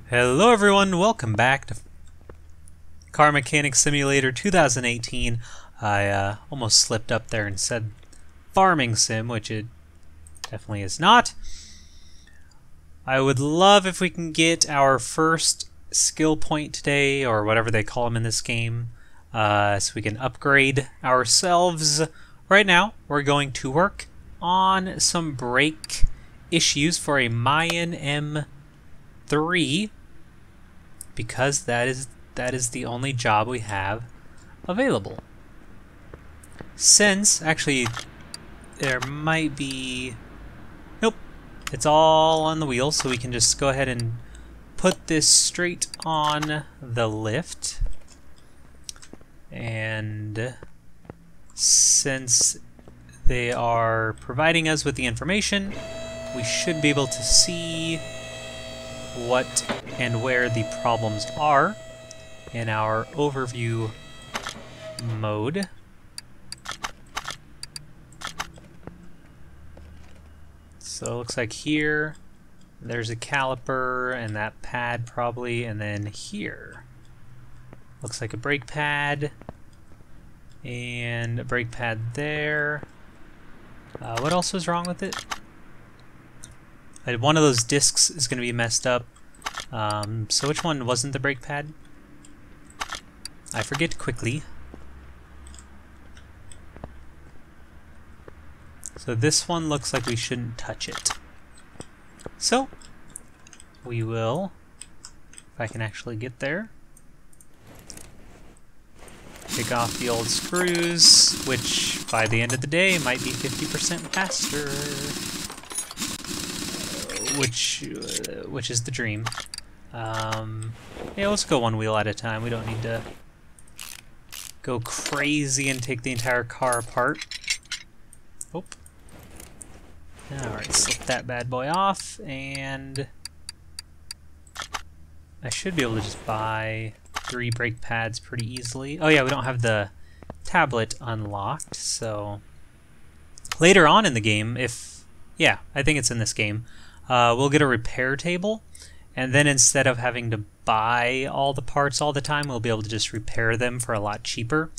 Hello everyone, welcome back to Car Mechanic Simulator 2018. I almost slipped up there and said Farming Sim, which it definitely is not. I would love if we can get our first skill point today, or whatever they call them in this game, so we can upgrade ourselves. Right now, we're going to work on some brake issues for a Mayan M3, because that is the only job we have available. Since, actually, there might be... Nope, it's all on the wheel, so we can just go ahead and put this straight on the lift. And since they are providing us with the information, we should be able to see what and where the problems are in our overview mode. So it looks like here there's a caliper and that pad probably, and then here looks like a brake pad and a brake pad there. What else was wrong with it? One of those discs is going to be messed up. So which one wasn't the brake pad? I forget quickly. So this one looks like we shouldn't touch it. So we will, if I can actually get there, take off the old screws, which by the end of the day might be 50% faster. Which is the dream. Yeah, let's go one wheel at a time. We don't need to go crazy and take the entire car apart. Oh. Alright, slip that bad boy off, and I should be able to just buy 3 brake pads pretty easily. Oh yeah, we don't have the tablet unlocked, so later on in the game, yeah, I think it's in this game, we'll get a repair table, and then instead of having to buy all the parts all the time, we'll be able to just repair them for a lot cheaper,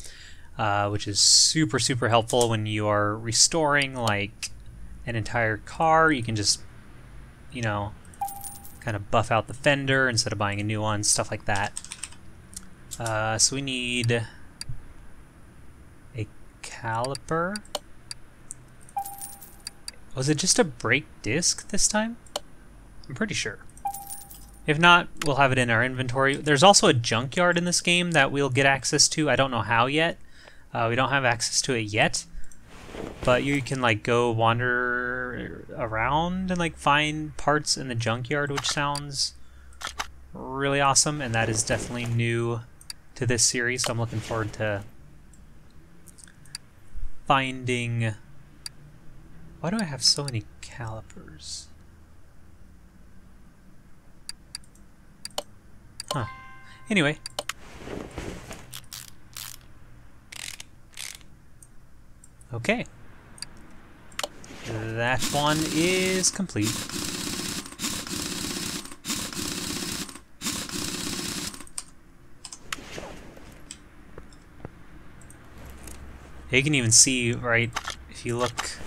which is super, super helpful when you are restoring like an entire car. You can just, you know, kind of buff out the fender instead of buying a new one, stuff like that. So we need a caliper. Was it just a brake disc this time? I'm pretty sure. If not, we'll have it in our inventory. There's also a junkyard in this game that we'll get access to. I don't know how yet. We don't have access to it yet. But you can like go wander around and like find parts in the junkyard, which sounds really awesome. And that is definitely new to this series. So I'm looking forward to finding... Why do I have so many calipers? Huh. Anyway. Okay. That one is complete. You can even see, right, if you look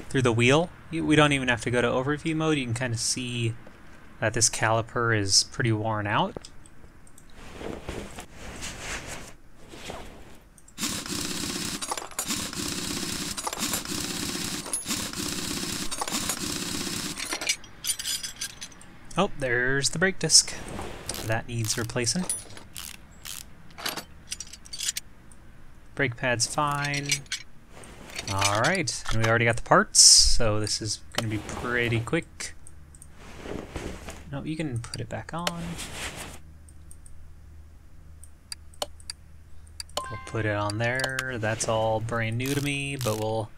through the wheel, we don't even have to go to overview mode. You can kind of see that this caliper is pretty worn out. Oh, there's the brake disc. That needs replacing. Brake pad's fine. Alright, and we already got the parts, so this is going to be pretty quick. No, you can put it back on. We'll put it on there. That's all brand new to me, but we'll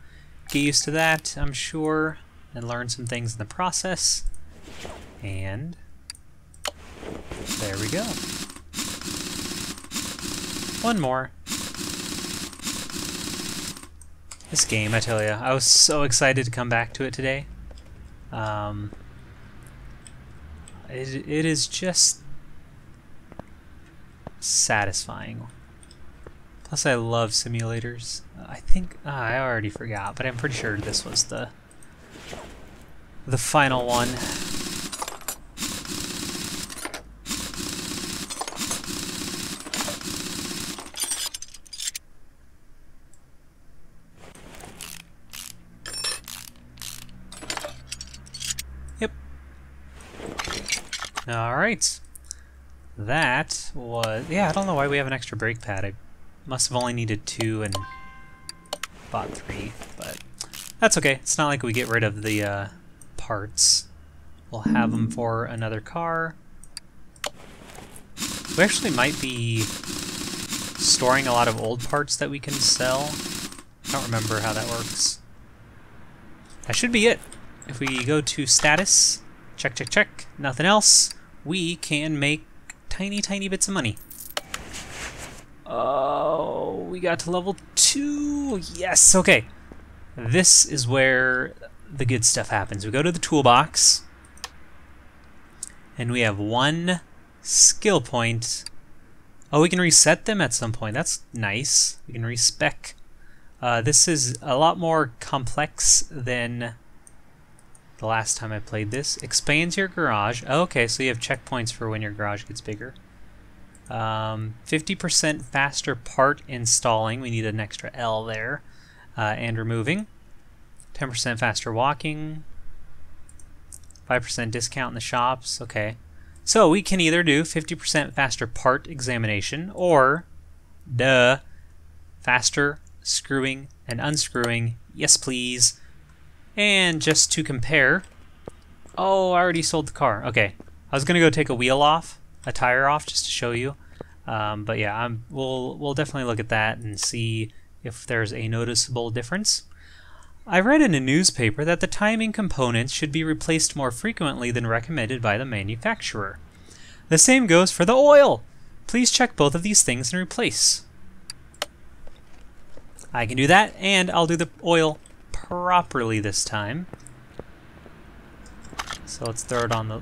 get used to that, I'm sure, and learn some things in the process. And there we go. One more. This game, I tell you, I was so excited to come back to it today. it is just satisfying. Plus, I love simulators. I think I already forgot, but I'm pretty sure this was the final one. Yep. All right. That was, yeah, I don't know why we have an extra brake pad. I must have only needed 2 and bought 3, but that's okay. It's not like we get rid of the parts. We'll have them for another car. We actually might be storing a lot of old parts that we can sell. I don't remember how that works. That should be it. If we go to status, check, check, check, nothing else, we can make tiny bits of money. Oh, we got to level 2. Yes, okay. This is where the good stuff happens. We go to the toolbox, and we have 1 skill point. Oh, we can reset them at some point. That's nice. We can respec. This is a lot more complex than the last time I played this. Expands your garage. Oh, okay, so you have checkpoints for when your garage gets bigger. 50% faster part installing. We need an extra L there. And removing. 10% faster walking. 5% discount in the shops. Okay. So we can either do 50% faster part examination or, faster screwing and unscrewing. Yes, please. And just to compare, oh, I already sold the car. Okay, I was gonna go take a wheel off, a tire off, just to show you. But yeah, we'll definitely look at that and see if there's a noticeable difference. I read in a newspaper that the timing components should be replaced more frequently than recommended by the manufacturer. The same goes for the oil. Please check both of these things and replace. I can do that, and I'll do the oil properly this time. So let's throw it on the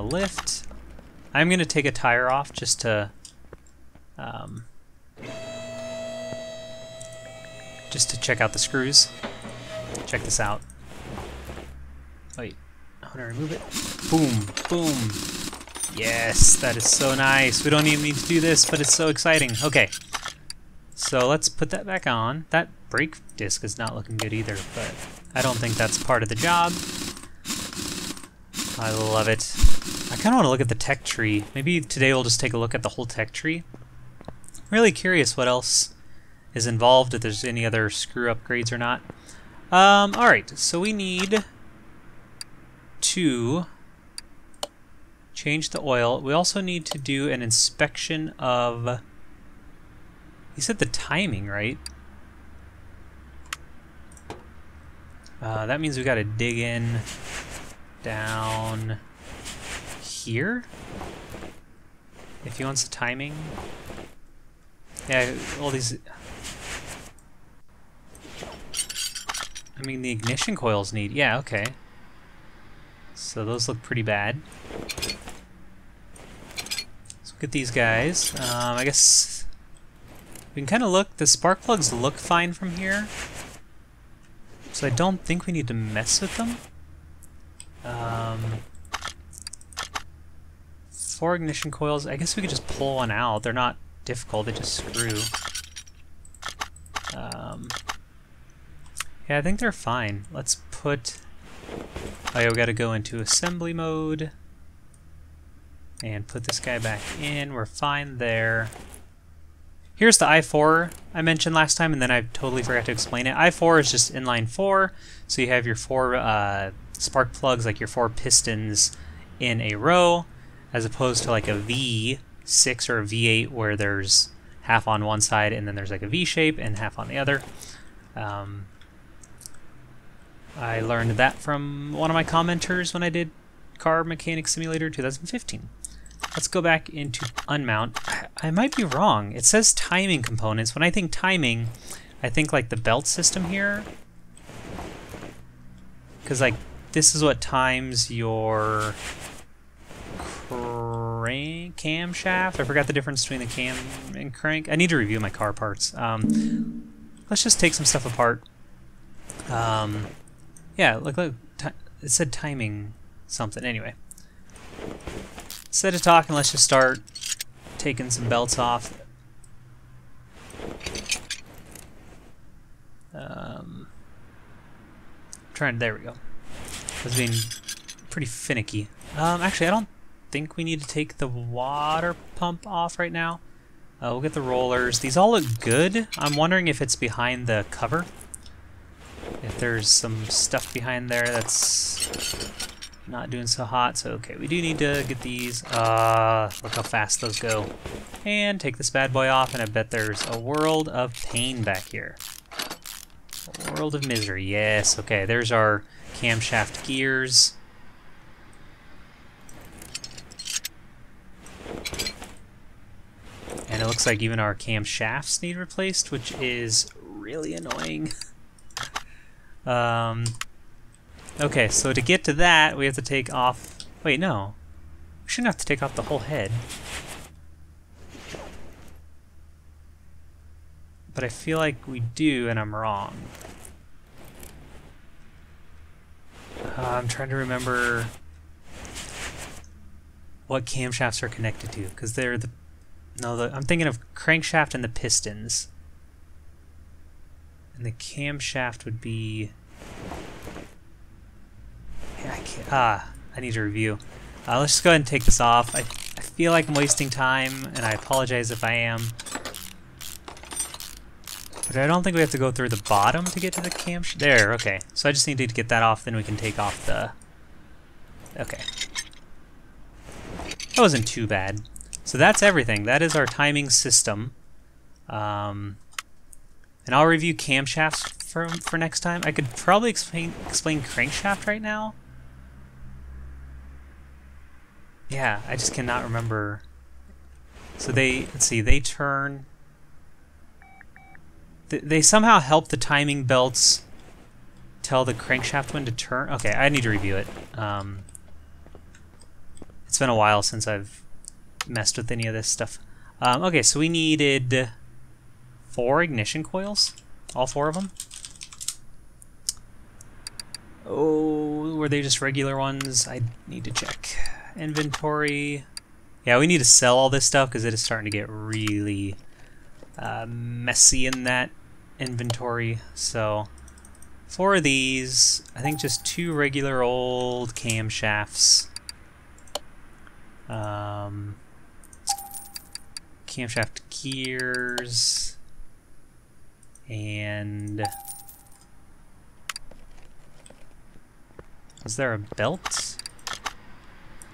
lift. I'm gonna take a tire off just to check out the screws. Check this out. Wait, I want to remove it. Boom, boom. Yes, that is so nice. We don't even need to do this, but it's so exciting. Okay. So let's put that back on. That brake disc is not looking good either, but I don't think that's part of the job. I love it. I kind of want to look at the tech tree. Maybe today we'll just take a look at the whole tech tree. Really curious what else is involved, if there's any other screw upgrades or not. Alright, so we need to change the oil. We also need to do an inspection of... You said the timing, right? That means we gotta dig in down here. If he wants the timing. Yeah, all these... I mean, the ignition coils need... Yeah, okay. So those look pretty bad. Let's look at these guys. I guess... We can kind of look... The spark plugs look fine from here. So I don't think we need to mess with them. 4 ignition coils. I guess we could just pull one out. They're not difficult. They just screw. Yeah, I think they're fine. Let's put... Oh yeah, we gotta go into assembly mode. And put this guy back in. We're fine there. Here's the I4 I mentioned last time, and then I totally forgot to explain it. I4 is just inline 4, so you have your 4 spark plugs, like your 4 pistons in a row, as opposed to like a V6 or a V8 where there's half on one side and then there's like a V shape and half on the other. I learned that from one of my commenters when I did Car Mechanic Simulator 2015. Let's go back into unmount. I might be wrong. It says timing components. When I think timing, I think like the belt system here. Because like this is what times your camshaft. I forgot the difference between the cam and crank. I need to review my car parts. Let's just take some stuff apart. Yeah, look, it said timing something. Anyway, instead of talking, let's just start taking some belts off. There we go. I was being pretty finicky. Actually, I don't think we need to take the water pump off right now. We'll get the rollers. These all look good. I'm wondering if it's behind the cover. If there's some stuff behind there that's not doing so hot. So, okay, we do need to get these. Look how fast those go. And take this bad boy off, and I bet there's a world of pain back here. A world of misery, yes. Okay, there's our camshaft gears. And it looks like even our camshafts need replaced, which is really annoying. Okay, so to get to that, we have to take off... Wait, no. We shouldn't have to take off the whole head. But I feel like we do, and I'm wrong. I'm trying to remember what camshafts are connected to, because they're the... No, I'm thinking of crankshaft and the pistons. And the camshaft would be... Yeah, I need to review. Let's just go ahead and take this off. I feel like I'm wasting time, and I apologize if I am. But I don't think we have to go through the bottom to get to the camshaft. There, okay. So I just need to get that off, then we can take off the... Okay. That wasn't too bad. So that's everything. That is our timing system. And I'll review camshafts for next time. I could probably explain crankshaft right now. Yeah, I just cannot remember. So let's see, they turn... They somehow help the timing belts tell the crankshaft when to turn. Okay, I need to review it. It's been a while since I've messed with any of this stuff. Okay, so we needed 4 ignition coils. All 4 of them. Oh, were they just regular ones? I need to check. Inventory. Yeah, we need to sell all this stuff because it is starting to get really messy in that inventory. So 4 of these, I think just 2 regular old camshafts. Camshaft gears, and is there a belt?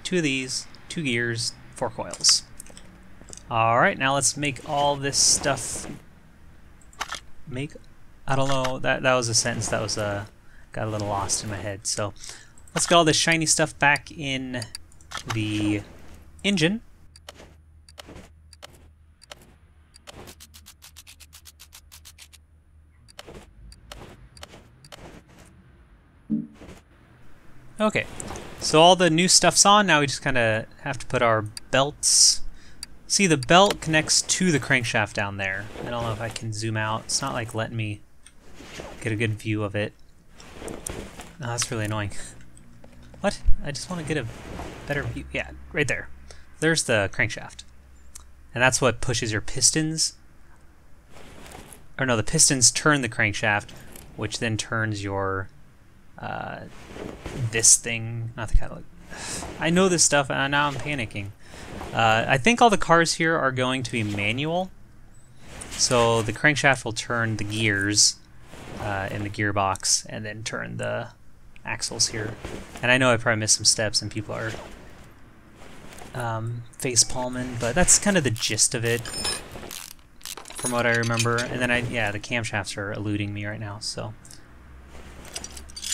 2 of these, 2 gears, 4 coils. Alright, now let's make all this stuff. I don't know, that was a sentence that was got a little lost in my head. So let's get all this shiny stuff back in the engine. Okay, so all the new stuff's on. Now we just kind of have to put our belts. See, the belt connects to the crankshaft down there. I don't know if I can zoom out. It's not like letting me get a good view of it. Oh, that's really annoying. What? I just want to get a better view. Yeah, right there. There's the crankshaft. And that's what pushes your pistons. Or no, the pistons turn the crankshaft, which then turns your... this thing, not the catalytic. I know this stuff, and now I'm panicking. I think all the cars here are going to be manual, so the crankshaft will turn the gears in the gearbox, and then turn the axles here. And I know I probably missed some steps, and people are face palming, but that's kind of the gist of it, from what I remember. And then yeah, the camshafts are eluding me right now. So.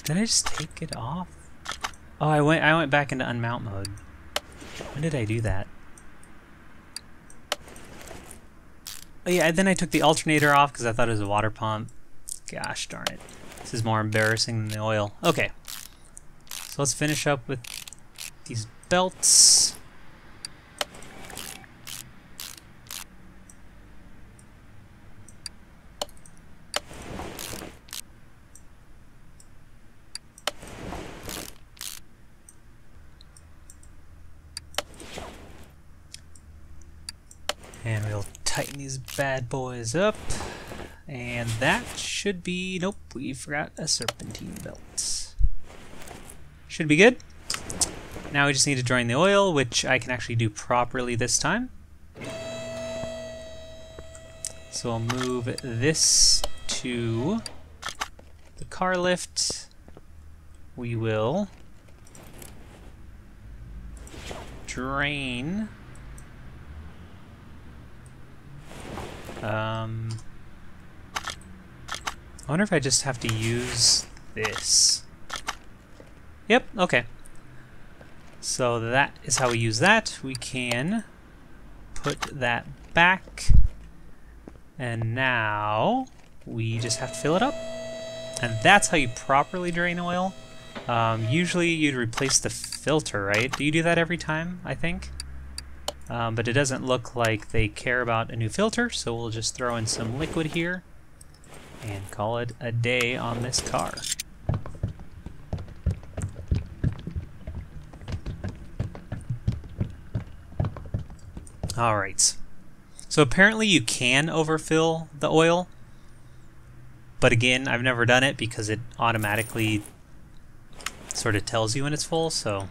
Did I just take it off? Oh, I went back into unmount mode. When did I do that? Oh yeah, then I took the alternator off because I thought it was a water pump. Gosh darn it. This is more embarrassing than the oil. Okay. So let's finish up with these belts. And we'll tighten these bad boys up. And that should be... Nope, we forgot a serpentine belt. Should be good. Now we just need to drain the oil, which I can actually do properly this time. So I'll move this to the car lift. We will drain... I wonder if I just have to use this. Yep, okay. So that is how we use that. We can put that back. And now we just have to fill it up. And that's how you properly drain oil. Usually you'd replace the filter, right? Do you do that every time, I think? But it doesn't look like they care about a new filter, so we'll just throw in some liquid here and call it a day on this car. Alright, so apparently you can overfill the oil, but again, I've never done it because it automatically sort of tells you when it's full, so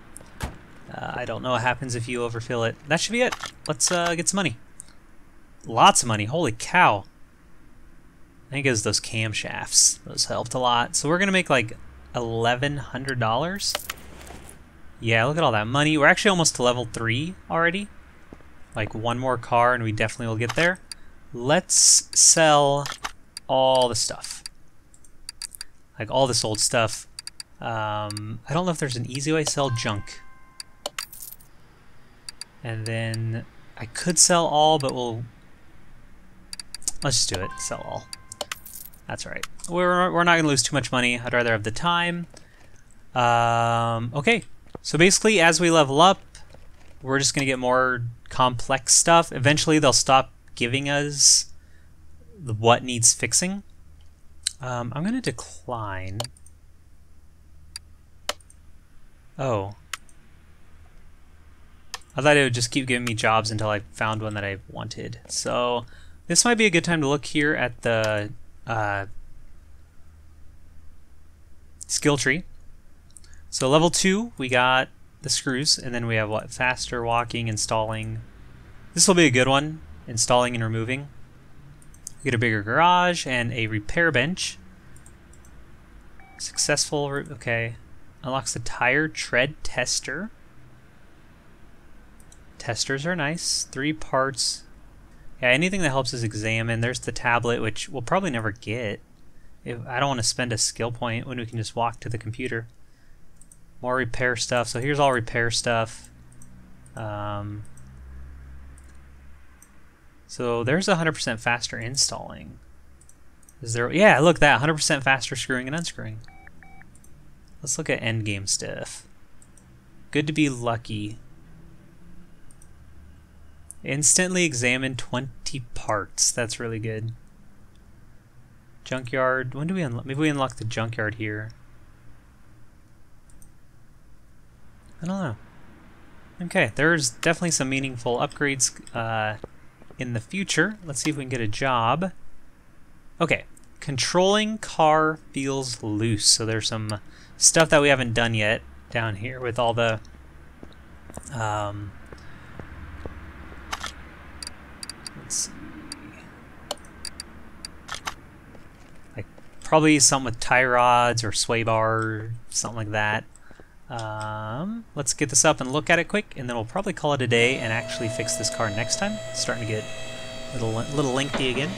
I don't know what happens if you overfill it. That should be it. Let's get some money. Lots of money. Holy cow. I think it was those camshafts. Those helped a lot. So we're going to make like $1,100. Yeah, look at all that money. We're actually almost to level 3 already. Like one more car and we definitely will get there. Let's sell all the stuff. Like all this old stuff. I don't know if there's an easy way to sell junk. And then I could sell all, but let's just do it. Sell all. That's all right. We're not gonna lose too much money. I'd rather have the time. Okay. So basically, as we level up, we're just gonna get more complex stuff. Eventually, they'll stop giving us what needs fixing. I'm gonna decline. Oh. I thought it would just keep giving me jobs until I found one that I wanted. So this might be a good time to look here at the skill tree. So level 2, we got the screws, and then we have what? Faster walking, installing. This will be a good one, installing and removing. We get a bigger garage and a repair bench. Successful, okay. Unlocks the tire tread tester. Testers are nice. 3 parts. Yeah, anything that helps us examine. There's the tablet, which we'll probably never get. I don't want to spend a skill point when we can just walk to the computer. More repair stuff. So here's all repair stuff. So there's 100% faster installing. Is there? Yeah, look, that 100% faster screwing and unscrewing. Let's look at endgame stuff. Good to be lucky. Instantly examine 20 parts. That's really good. Junkyard. When do we unlock? Maybe we unlock the junkyard here. I don't know. Okay, there's definitely some meaningful upgrades in the future. Let's see if we can get a job. Okay, controlling car feels loose. So there's some stuff that we haven't done yet down here with all the let's see. Like probably something with tie rods or sway bar, something like that. Let's get this up and look at it quick, and then we'll probably call it a day and actually fix this car next time. It's starting to get a little lengthy again.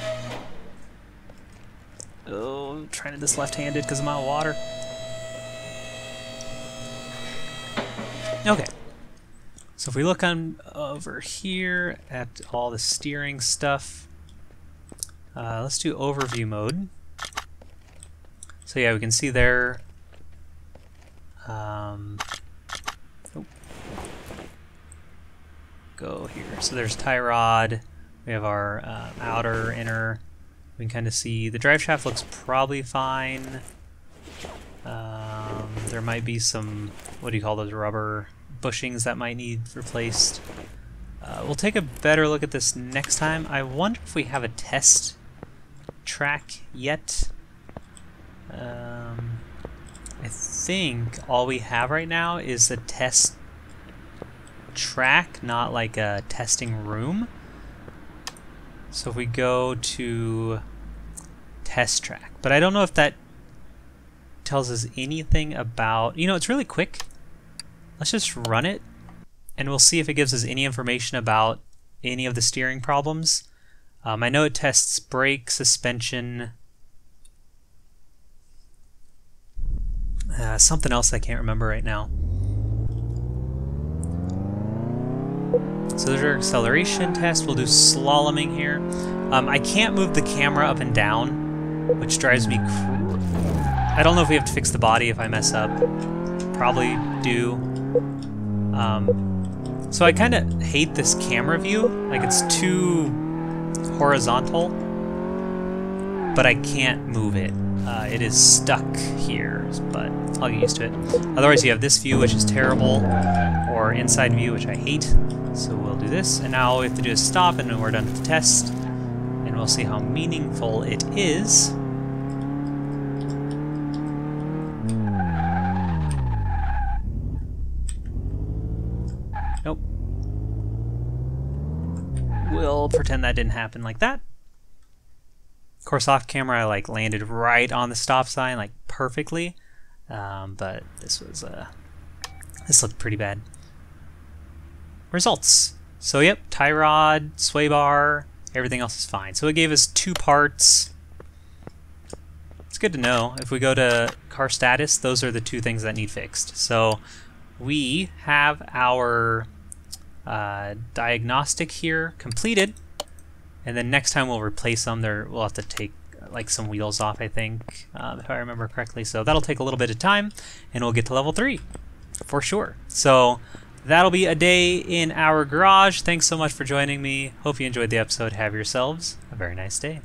Oh, I'm trying this left-handed because I'm out of water. Okay. So if we look on over here at all the steering stuff, let's do overview mode. So yeah, we can see there Oh. Go here. So there's tie rod. We have our outer, inner. We can kind of see the drive shaft looks probably fine. There might be some, what do you call those, rubber bushings that might need replaced. We'll take a better look at this next time. I wonder if we have a test track yet. I think all we have right now is a test track, not like a testing room. So if we go to test track, but I don't know if that tells us anything about, it's really quick. Let's just run it and we'll see if it gives us any information about any of the steering problems. I know it tests brake, suspension, something else I can't remember right now. So there's our acceleration test. We'll do slaloming here. I can't move the camera up and down, which drives me I don't know if we have to fix the body if I mess up. Probably do. So I kind of hate this camera view. Like, it's too horizontal, but I can't move it. It is stuck here, but I'll get used to it. Otherwise you have this view, which is terrible, or inside view, which I hate. So we'll do this, and now all we have to do is stop, and then we're done with the test, and we'll see how meaningful it is. Nope. We'll pretend that didn't happen like that. Of course, off camera, I like landed right on the stop sign, like perfectly, but this was this looked pretty bad. Results. So yep, tie rod, sway bar, everything else is fine. So it gave us 2 parts. It's good to know. If we go to car status, those are the 2 things that need fixed. So we have our diagnostic here completed, and then next time we'll replace them. We'll have to take like some wheels off, I think, if I remember correctly. So that'll take a little bit of time, and we'll get to level 3 for sure. So that'll be a day in our garage. Thanks so much for joining me. Hope you enjoyed the episode. Have yourselves a very nice day.